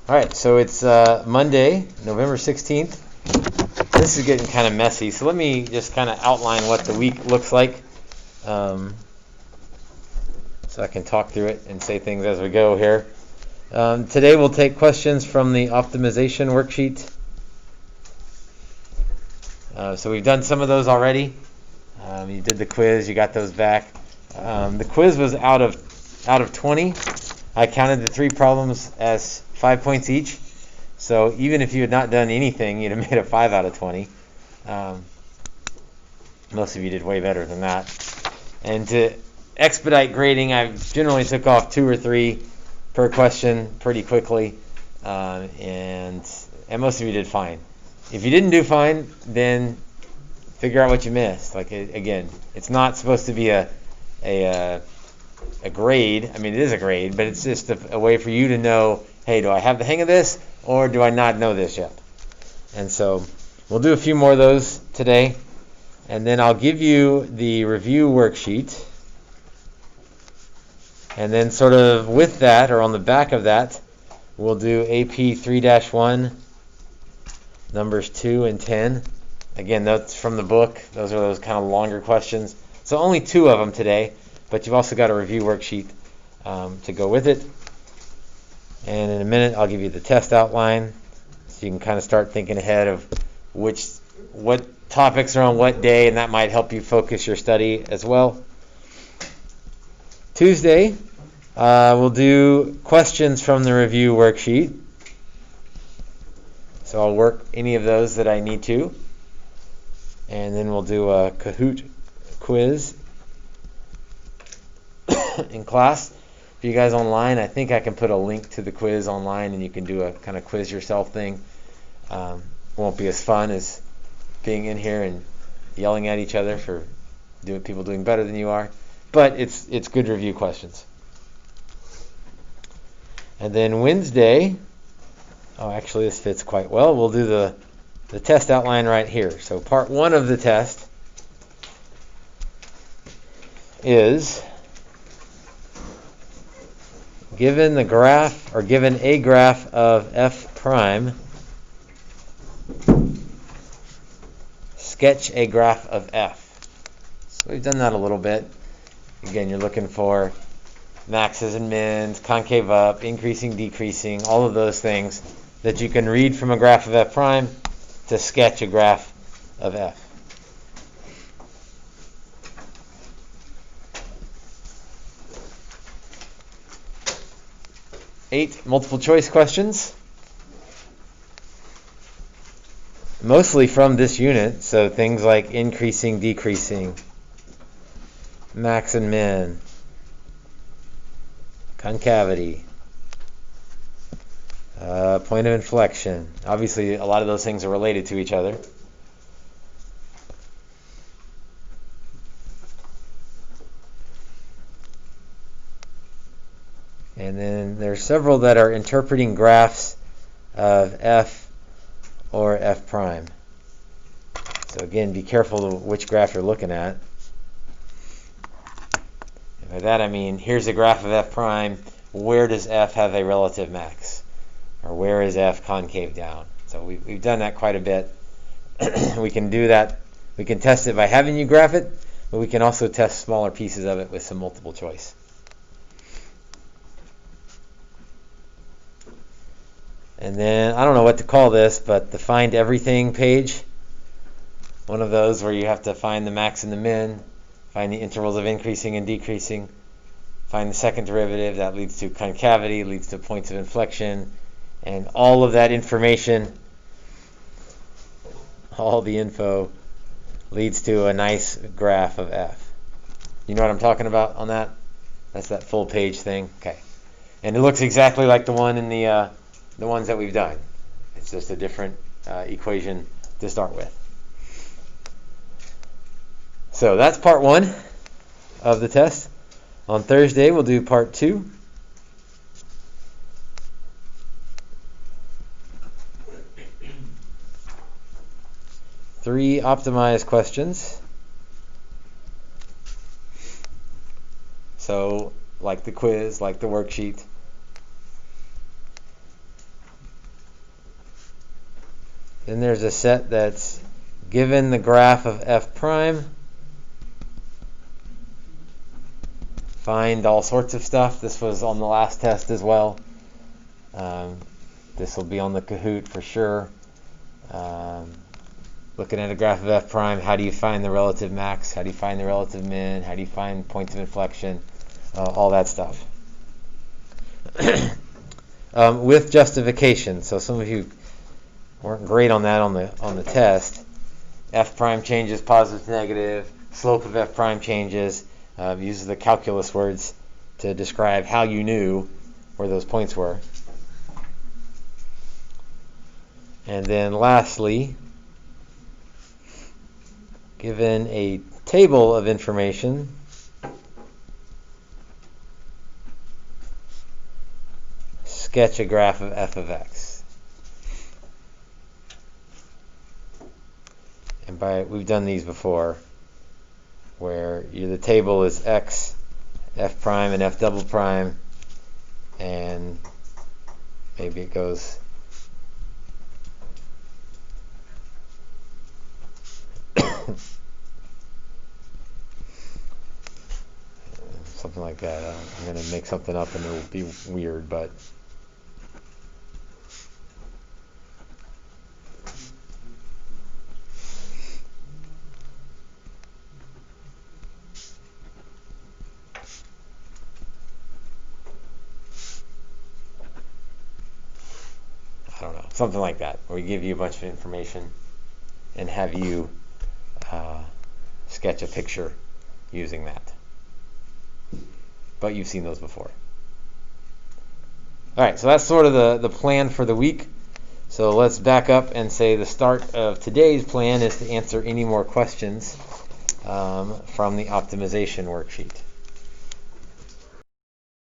All right, so it's Monday, November 16th. This is getting kind of messy, so let me just kind of outline what the week looks like, so I can talk through it and say things as we go here. Today we'll take questions from the optimization worksheet. So we've done some of those already. You did the quiz, you got those back. The quiz was out of 20. I counted the 3 problems as 5 points each. So even if you had not done anything, you'd have made a 5 out of 20. Most of you did way better than that. And to expedite grading, I generally took off 2 or 3 per question pretty quickly. And most of you did fine. If you didn't do fine, then figure out what you missed. Again, it's not supposed to be a grade. I mean, it is a grade, but it's just a way for you to know, hey, do I have the hang of this, or do I not know this yet? And so we'll do a few more of those today, and then I'll give you the review worksheet, and then sort of with that, or on the back of that, we'll do AP 3-1, numbers 2 and 10. Again, that's from the book. Those are those kind of longer questions. So only 2 of them today, but you've also got a review worksheet to go with it. And in a minute, I'll give you the test outline, so you can kind of start thinking ahead of what topics are on what day, and that might help you focus your study as well. Tuesday, we'll do questions from the review worksheet. So I'll work any of those that I need to. And then we'll do a Kahoot quiz in class. For you guys online, I think I can put a link to the quiz online, and you can do a kind of quiz yourself thing. Won't be as fun as being in here and yelling at each other for people doing better than you are, but it's good review questions. And then Wednesday, actually this fits quite well. We'll do the test outline right here. So part 1 of the test is given a graph of f prime, sketch a graph of f. So we've done that a little bit. Again, you're looking for maxes and mins, concave up, increasing, decreasing, all of those things that you can read from a graph of f prime to sketch a graph of f. Eight multiple choice questions, mostly from this unit, so things like increasing, decreasing, max and min, concavity, point of inflection. Obviously, a lot of those things are related to each other. And then there's several that are interpreting graphs of f or f prime. So again, be careful of which graph you're looking at. And by that I mean, here's a graph of f prime. Where does f have a relative max? Or where is f concave down? So we've done that quite a bit. We can do that. We can test it by having you graph it, but we can also test smaller pieces of it with some multiple choice. And then, I don't know what to call this, but the find everything page. One of those where you have to find the max and the min, find the intervals of increasing and decreasing, find the second derivative, that leads to concavity, leads to points of inflection, and all of that information, all the info, leads to a nice graph of f. You know what I'm talking about on that? That's that full page thing. Okay. And it looks exactly like the one in the ones that we've done. It's just a different equation to start with. So that's part 1 of the test. On Thursday, we'll do part 2. Three optimized questions. So, like the quiz, like the worksheet. Then there's a set that's given the graph of f prime. Find all sorts of stuff. This was on the last test as well. This will be on the Kahoot for sure. Looking at a graph of f prime, how do you find the relative max? How do you find the relative min? How do you find points of inflection? All that stuff. With justification. So some of you weren't great on that on the test. F prime changes positive to negative. Slope of f prime changes. Uses the calculus words to describe how you knew where those points were. And then lastly, given a table of information, sketch a graph of f of x. And we've done these before, where the table is x, f prime, and f double prime, and maybe it goes something like that. I'm going to make something up and it will be weird, but I don't know, something like that, where we give you a bunch of information and have you sketch a picture using that. But you've seen those before. All right, so that's sort of the plan for the week. So let's back up and say the start of today's plan is to answer any more questions from the optimization worksheet.